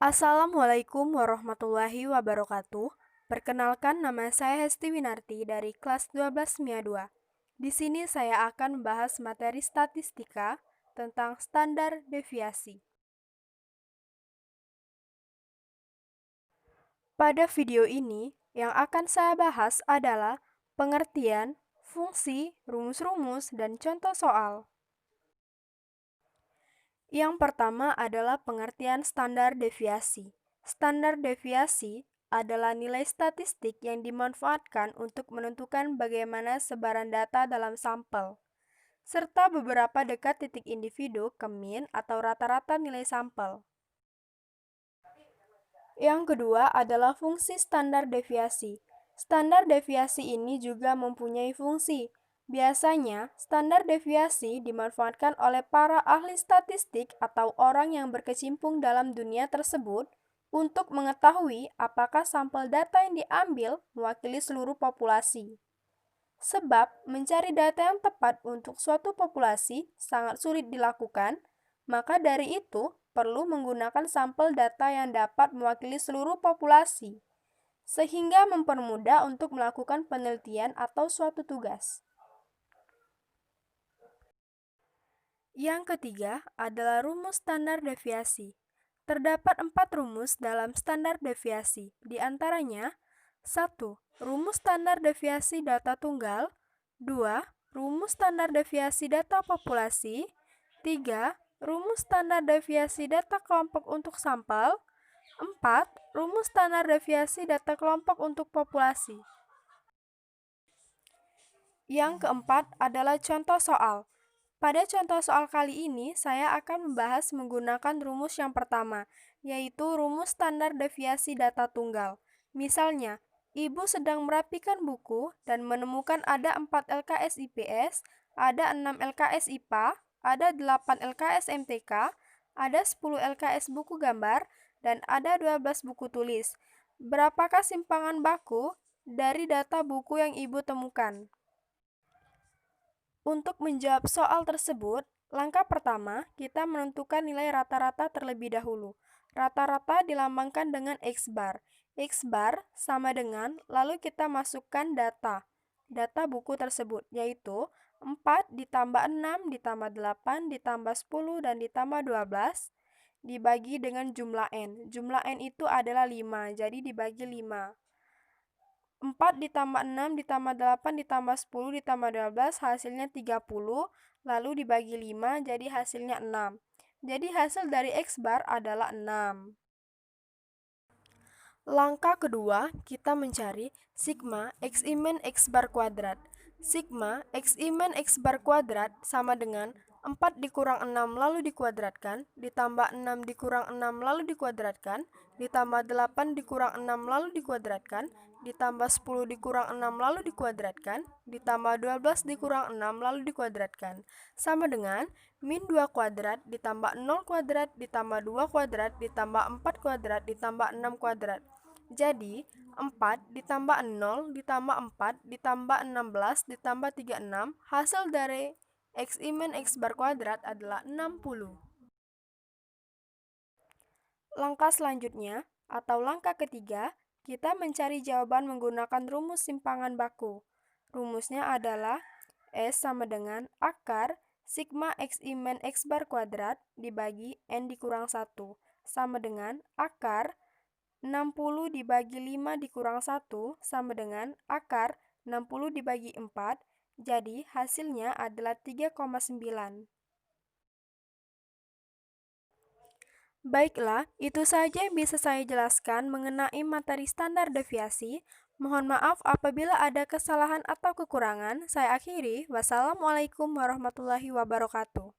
Assalamualaikum warahmatullahi wabarakatuh. Perkenalkan, nama saya Hesti Winarti dari kelas 12 MIA 2. Di sini saya akan membahas materi statistika tentang standar deviasi. Pada video ini, yang akan saya bahas adalah pengertian, fungsi, rumus-rumus, dan contoh soal. Yang pertama adalah pengertian standar deviasi. Standar deviasi adalah nilai statistik yang dimanfaatkan untuk menentukan bagaimana sebaran data dalam sampel, serta beberapa dekat titik individu ke mean atau rata-rata nilai sampel. Yang kedua adalah fungsi standar deviasi. Standar deviasi ini juga mempunyai fungsi. Biasanya, standar deviasi dimanfaatkan oleh para ahli statistik atau orang yang berkecimpung dalam dunia tersebut untuk mengetahui apakah sampel data yang diambil mewakili seluruh populasi. Sebab, mencari data yang tepat untuk suatu populasi sangat sulit dilakukan, maka dari itu perlu menggunakan sampel data yang dapat mewakili seluruh populasi, sehingga mempermudah untuk melakukan penelitian atau suatu tugas. Yang ketiga adalah rumus standar deviasi. Terdapat 4 rumus dalam standar deviasi, di antaranya 1. Rumus standar deviasi data tunggal. 2. Rumus standar deviasi data populasi. 3. Rumus standar deviasi data kelompok untuk sampel. 4. Rumus standar deviasi data kelompok untuk populasi. Yang keempat adalah contoh soal. Pada contoh soal kali ini, saya akan membahas menggunakan rumus yang pertama, yaitu rumus standar deviasi data tunggal. Misalnya, ibu sedang merapikan buku dan menemukan ada 4 LKS IPS, ada 6 LKS IPA, ada 8 LKS MTK, ada 10 LKS buku gambar, dan ada 12 buku tulis. Berapakah simpangan baku dari data buku yang ibu temukan? Untuk menjawab soal tersebut, langkah pertama, kita menentukan nilai rata-rata terlebih dahulu. Rata-rata dilambangkan dengan X bar. X bar sama dengan, lalu kita masukkan data buku tersebut, yaitu 4 ditambah 6 ditambah 8 ditambah 10 dan ditambah 12, dibagi dengan jumlah N. Jumlah N itu adalah 5, jadi dibagi 5. 4 ditambah 6 ditambah 8 ditambah 10 ditambah 12 hasilnya 30, lalu dibagi 5 jadi hasilnya 6. Jadi hasil dari X bar adalah 6. Langkah kedua, kita mencari sigma X imen X bar kuadrat. Sigma X imen X bar kuadrat sama dengan 4 dikurang 6 lalu dikuadratkan, ditambah 6 dikurang 6 lalu dikuadratkan, ditambah 8 dikurang 6 lalu dikuadratkan, ditambah 10 dikurang 6 lalu dikuadratkan, ditambah 12 dikurang 6 lalu dikuadratkan. Sama dengan min 2 kuadrat ditambah 0 kuadrat ditambah 2 kuadrat ditambah 4 kuadrat ditambah 6 kuadrat. Jadi, 4 ditambah 0 ditambah 4 ditambah 16 ditambah 36, hasil dari X imen X bar kuadrat adalah 60. Langkah selanjutnya, atau langkah ketiga, kita mencari jawaban menggunakan rumus simpangan baku. Rumusnya adalah S sama dengan akar sigma X imen X bar kuadrat dibagi N dikurang 1, sama dengan akar 60 dibagi 5 dikurang 1 sama dengan akar 60 dibagi 4, jadi hasilnya adalah 3,9. Baiklah, itu saja yang bisa saya jelaskan mengenai materi standar deviasi. Mohon maaf apabila ada kesalahan atau kekurangan. Saya akhiri. Wassalamualaikum warahmatullahi wabarakatuh.